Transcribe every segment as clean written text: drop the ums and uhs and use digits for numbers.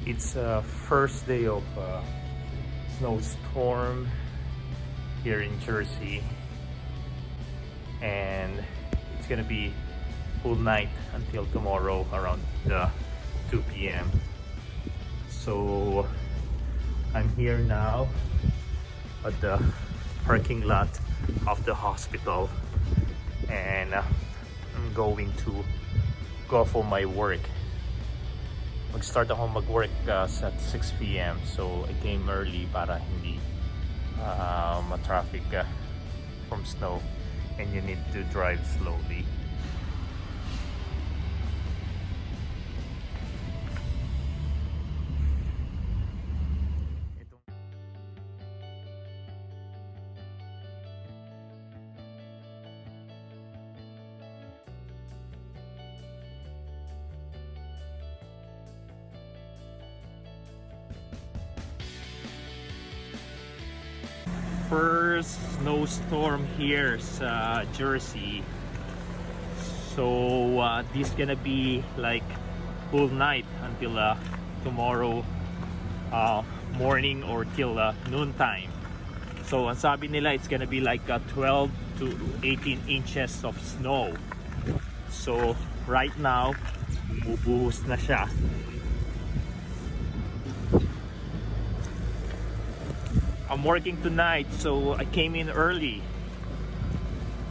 It's first day of snowstorm here in Jersey, and it's gonna be full night until tomorrow around 2 p.m. So I'm here now at the parking lot of the hospital, and I'm going to go for my work. Mag-start ako mag-work at 6 p.m. So I came early para hindi ma-traffic from snow, and you need to drive slowly. First snowstorm here sa Jersey, so this gonna be like full night until tomorrow morning or till noon time. So ang sabi nila, it's gonna be like 12 to 18 inches of snow. So right now bubuhos na siya. I'm working tonight, so I came in early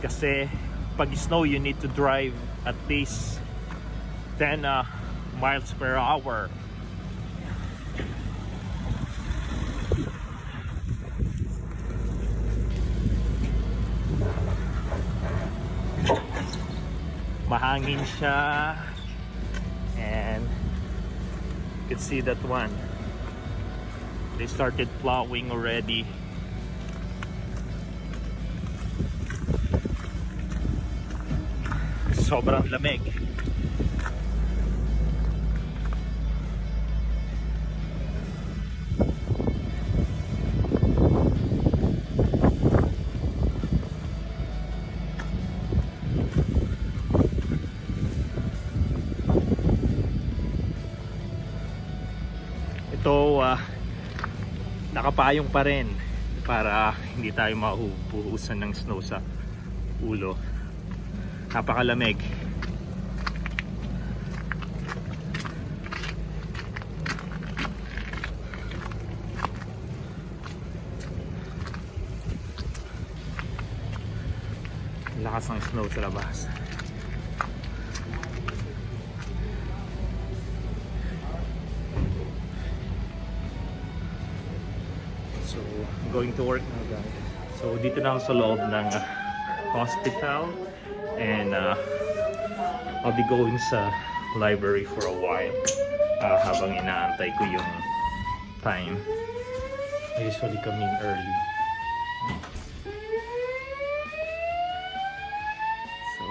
kasi pag snow you need to drive at least 10 miles per hour. Mahangin siya, and you can see that one. They started plowing already. Sobrang lamig. Ito nakapayong pa rin para hindi tayo mahubuhusan ng snow sa ulo. Napakalamig. Lakas ng snow sa labas. So, I'm going to work now, guys. So, dito na ako sa loob ng hospital, and I'll be going sa library for a while habang inaantay ko yung time. I usually come in early. So,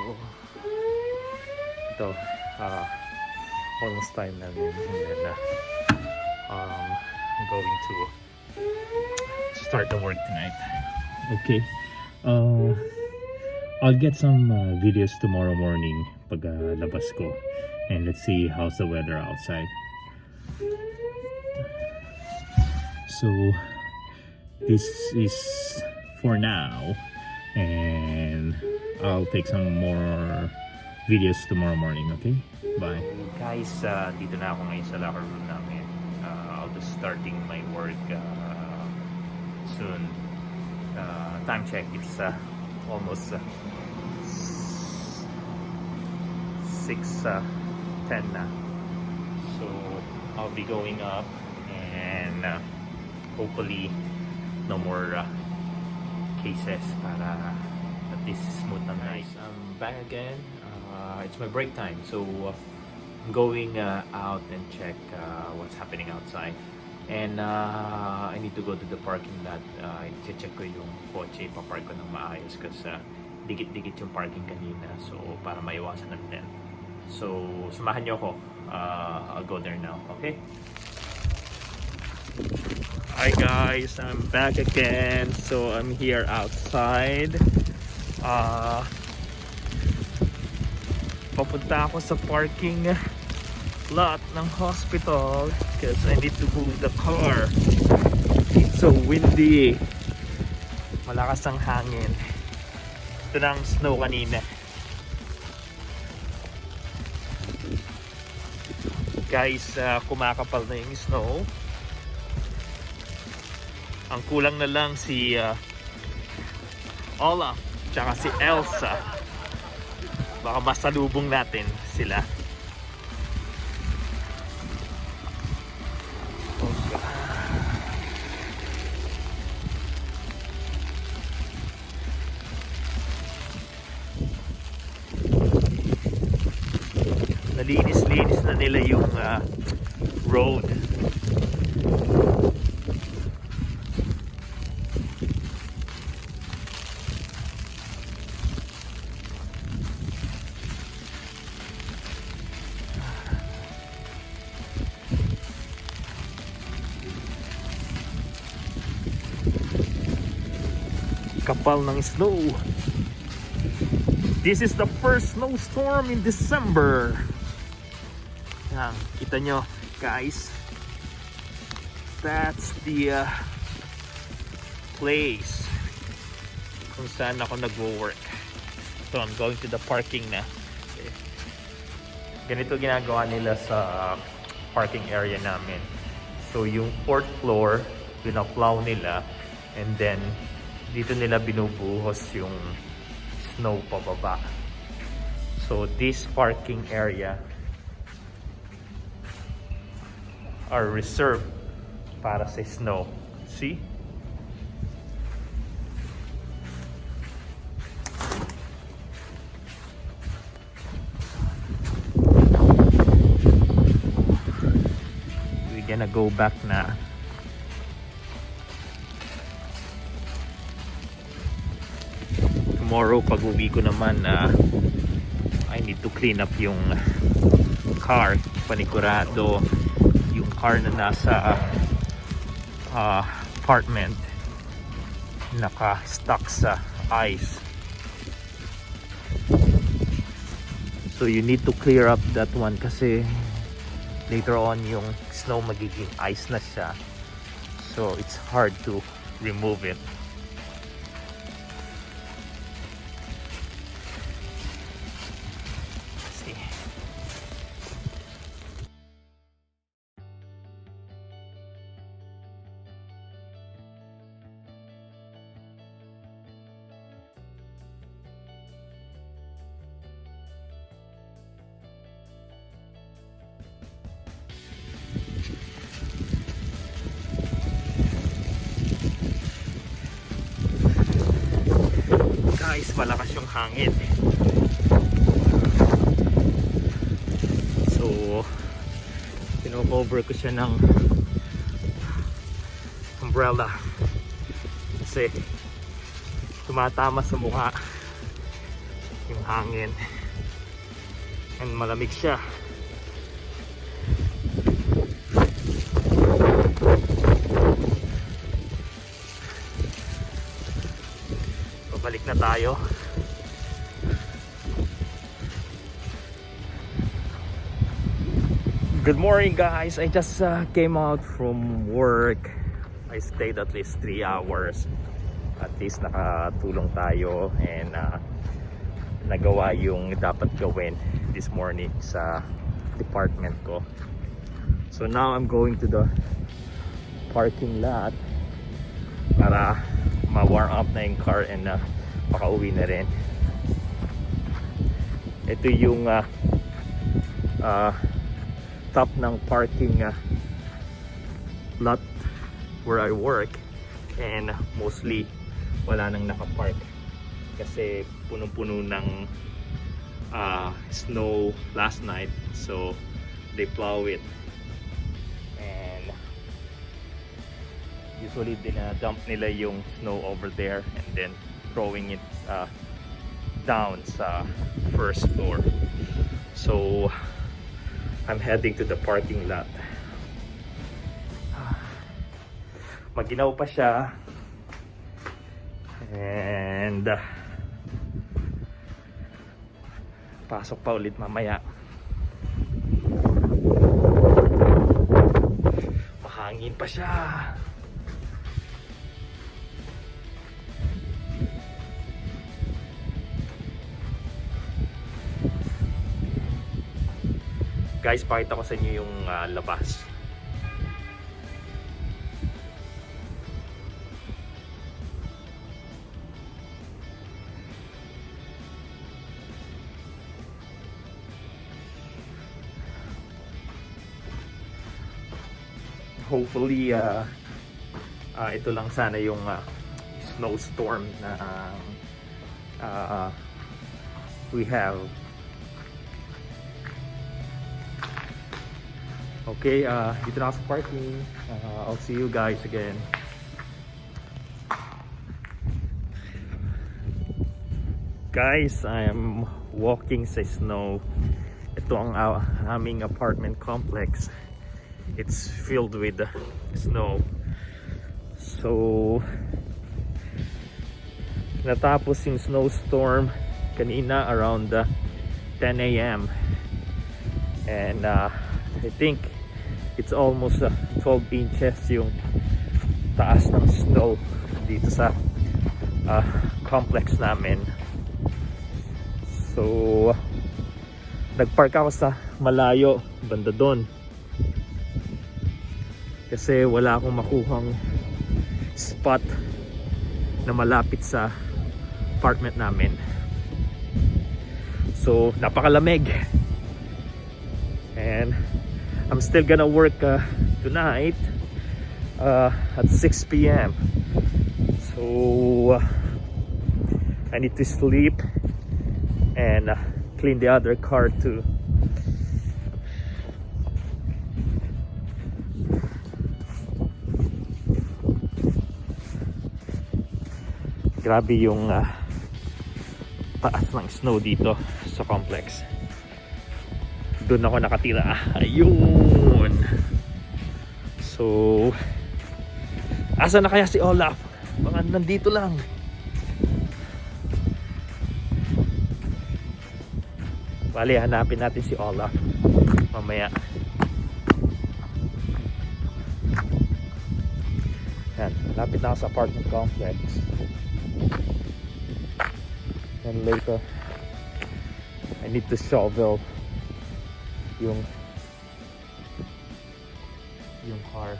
ito, almost time na rin, and then I'm going to start the work tonight. Okay, I'll get some videos tomorrow morning pag labas ko, and let's see how's the weather outside. So this is for now, and I'll take some more videos tomorrow morning. Okay, bye guys. Dito na ako ngayon sa locker room namin. I'll be starting my work soon. Time check, it's almost 6:10 na. So I'll be going up, and hopefully no more cases para at least smooth na night. I'm back again. It's my break time, so I'm going out and check what's happening outside. And I need to go to the parking lot. I-check ko yung kotse, ipapark ko ng maayos kasi dikit-dikit yung parking kanina, so para maiwasan natin. So samahan nyo ako. I'll go there now, okay? Hi guys, I'm back again. So I'm here outside. Papunta ako sa parking lot ng hospital. because I need to move the car. It's so windy. Malakas ang hangin. Ito na ang snow kanina. Guys, kumakapal na yung snow. Ang kulang na lang si Olaf tsaka si Elsa. Baka masalubong natin sila. Nalinis-linis na nila yung road. Kapal ng snow. This is the first snowstorm in December. Yan, kita nyo guys, that's the place kung saan ako nagwo-work. So I'm going to the parking na. Okay. Ganito ginagawa nila sa parking area namin. So yung 4th floor pinaplow nila, and then dito nila binubuhos yung snow pababa. So this parking area are reserved para sa snow. See? We're gonna go back na. Tomorrow pag uwi ko naman, I need to clean up yung car, panigurado yung car na nasa apartment naka-stuck sa ice. So you need to clear up that one kasi later on yung snow magiging ice na siya, so it's hard to remove it. Guys, malakas yung hangin. So pino-cover ko siya ng umbrella kasi tumatama sa mukha yung hangin, and malamig siya. Balik na tayo. Good morning guys. I just came out from work. I stayed at least 3 hours. At least nakatulong tayo and nagawa yung dapat gawin this morning sa department ko. So now I'm going to the parking lot para ma-warm up na yung car and makauwi na rin. Ito yung top ng parking lot where I work, and mostly wala nang nakapark kasi punong-puno ng snow last night, so they plow it. Usually dinadump nila yung snow over there and then throwing it down sa first floor. So I'm heading to the parking lot. Maginaw pa siya, and pasok pa ulit mamaya. Mahangin pa siya. Guys, pakita ko sa inyo yung labas. Hopefully, ito lang sana yung snowstorm na we have. Okay, dito na ako sa parking. I'll see you guys again. Guys, I am walking sa snow. Ito ang aming apartment complex. It's filled with snow. So, natapos yung snowstorm kanina around 10 a.m. And I think it's almost 12 inches yung taas ng snow dito sa complex namin. So, nagpark ako sa malayo, banda doon. Kasi wala akong makuhang spot na malapit sa apartment namin. So, napakalamig. And I'm still gonna work tonight at 6 p.m. So, I need to sleep and clean the other car too. Grabe yung taas ng snow dito sa complex. Doon ako nakatira. Ayun. So, asa na kaya si Olaf? Mga nandito lang. Bali, hanapin natin si Olaf mamaya. Yan, lapit na ako sa apartment complex. And later, I need to shovel yung car.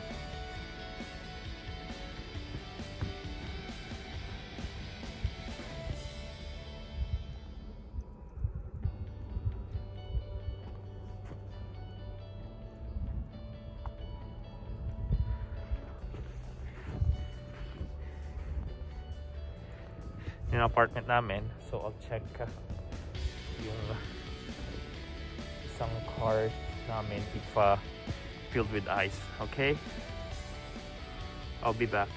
Yung apartment namin, so I'll check yung isang car namin if filled with ice. Okay, I'll be back.